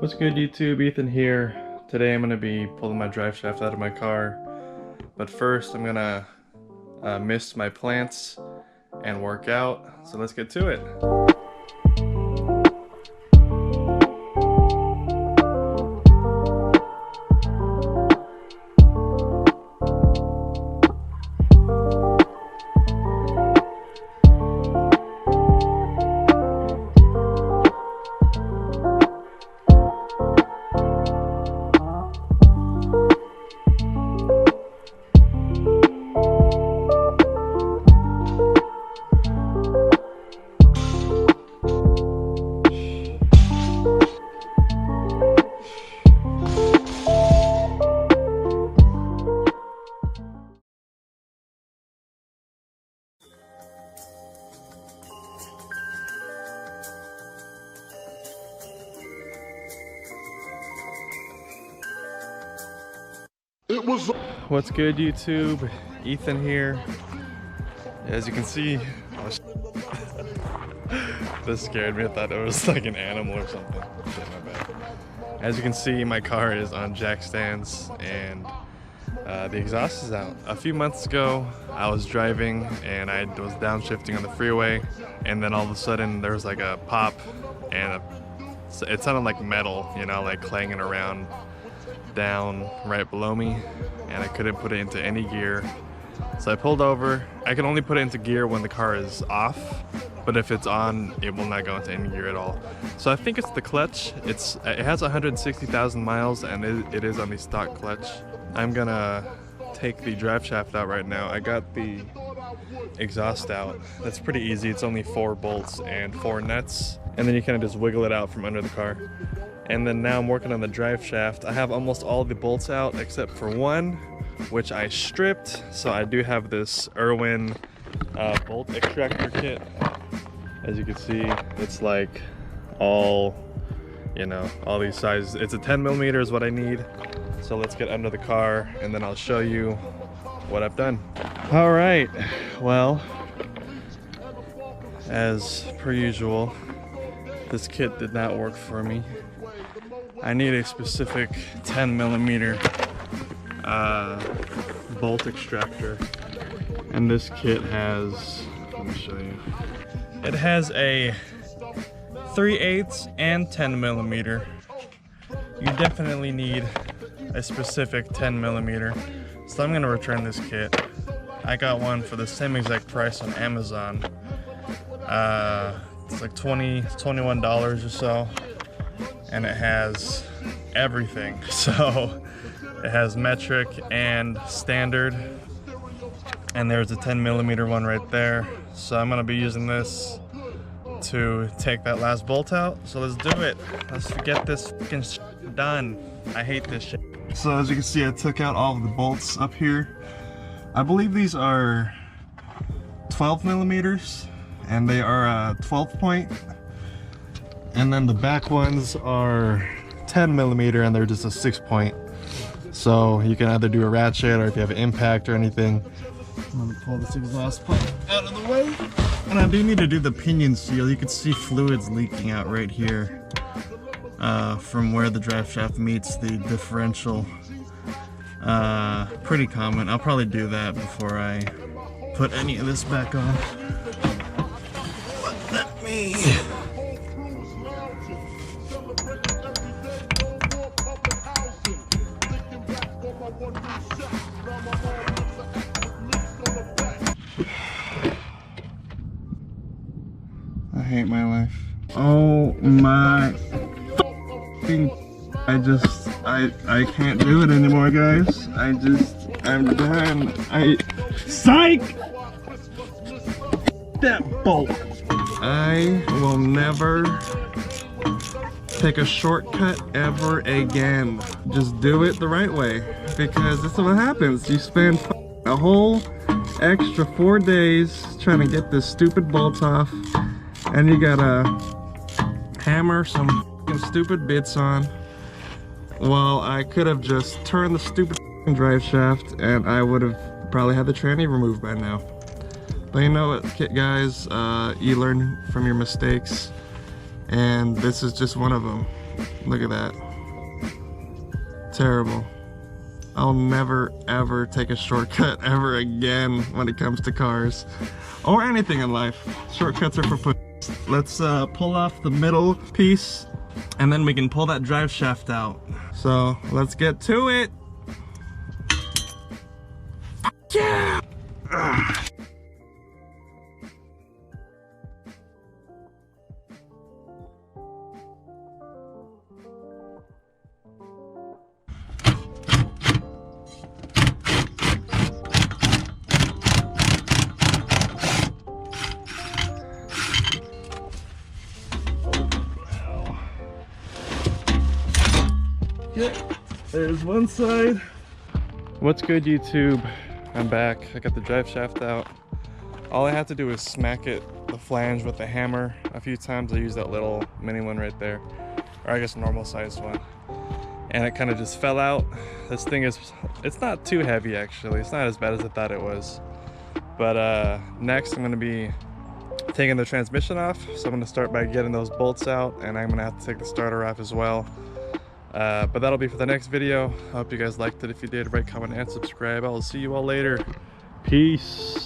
What's good, YouTube? Ethan here. Today I'm going to be pulling my drive shaft out of my car. But first I'm going to mist my plants and work out. So let's get to it. What's good, YouTube? Ethan here. As you can see, this scared me. I thought it was like an animal or something. Shit, my bad. As you can see, my car is on jack stands and the exhaust is out. A few months ago, I was driving and I was downshifting on the freeway, and then all of a sudden there was like a pop and it sounded like metal, you know, like clanging around down right below me, and I couldn't put it into any gear. So I pulled over. I can only put it into gear when the car is off, but if it's on, it will not go into any gear at all. So I think it's the clutch. It has 160,000 miles and it is on the stock clutch. I'm gonna take the drive shaft out right now. I got the exhaust out. That's pretty easy. It's only 4 bolts and 4 nuts, and then you kind of just wiggle it out from under the car. And then now I'm working on the drive shaft. I have almost all the bolts out except for one, which I stripped. So I do have this Irwin bolt extractor kit. As you can see, it's like all, you know, all these sizes. It's a 10mm is what I need. So let's get under the car and then I'll show you what I've done. All right, well, as per usual, this kit did not work for me. I need a specific 10mm bolt extractor, and this kit has, let me show you, it has a 3/8 and 10mm. You definitely need a specific 10mm, so I'm gonna return this kit. I got one for the same exact price on Amazon. It's like $21 or so. And it has everything, so it has metric and standard, and there's a 10mm one right there. So I'm gonna be using this to take that last bolt out. So let's do it. Let's get this fucking shit done. I hate this shit. So as you can see, I took out all of the bolts up here. I believe these are 12mm, and they are 12 point. And then the back ones are 10mm and they're just a 6 point. So you can either do a ratchet or if you have an impact or anything. I'm gonna pull this exhaust pipe out of the way. And I do need to do the pinion seal. You can see fluids leaking out right here from where the drive shaft meets the differential. Pretty common. I'll probably do that before I put any of this back on. But let me... I hate my life. Oh my I can't do it anymore, guys. I'm done. Psych! That bolt. I will never take a shortcut ever again. Just do it the right way, because this is what happens. You spend a whole extra 4 days trying to get this stupid bolt off, and you gotta hammer some stupid bits on. Well, I could have just turned the stupid drive shaft and I would have probably had the tranny removed by now. But you know what, guys, you learn from your mistakes, and this is just one of them. Look at that. Terrible. I'll never ever take a shortcut ever again when it comes to cars or anything in life. Shortcuts are for pussies. Let's pull off the middle piece and then we can pull that drive shaft out. So let's get to it. Yeah! Ugh. Yeah, there's one side. What's good, YouTube? I'm back. I got the drive shaft out. All I have to do is smack it, the flange, with the hammer a few times. I use that little mini one right there, or I guess normal sized one. And it kind of just fell out. This thing is, it's not too heavy actually. It's not as bad as I thought it was. But next I'm gonna be taking the transmission off. So I'm gonna start by getting those bolts out, and I'm gonna have to take the starter off as well. But that'll be for the next video. I hope you guys liked it. If you did, rate, comment, and subscribe. I will see you all later. Peace.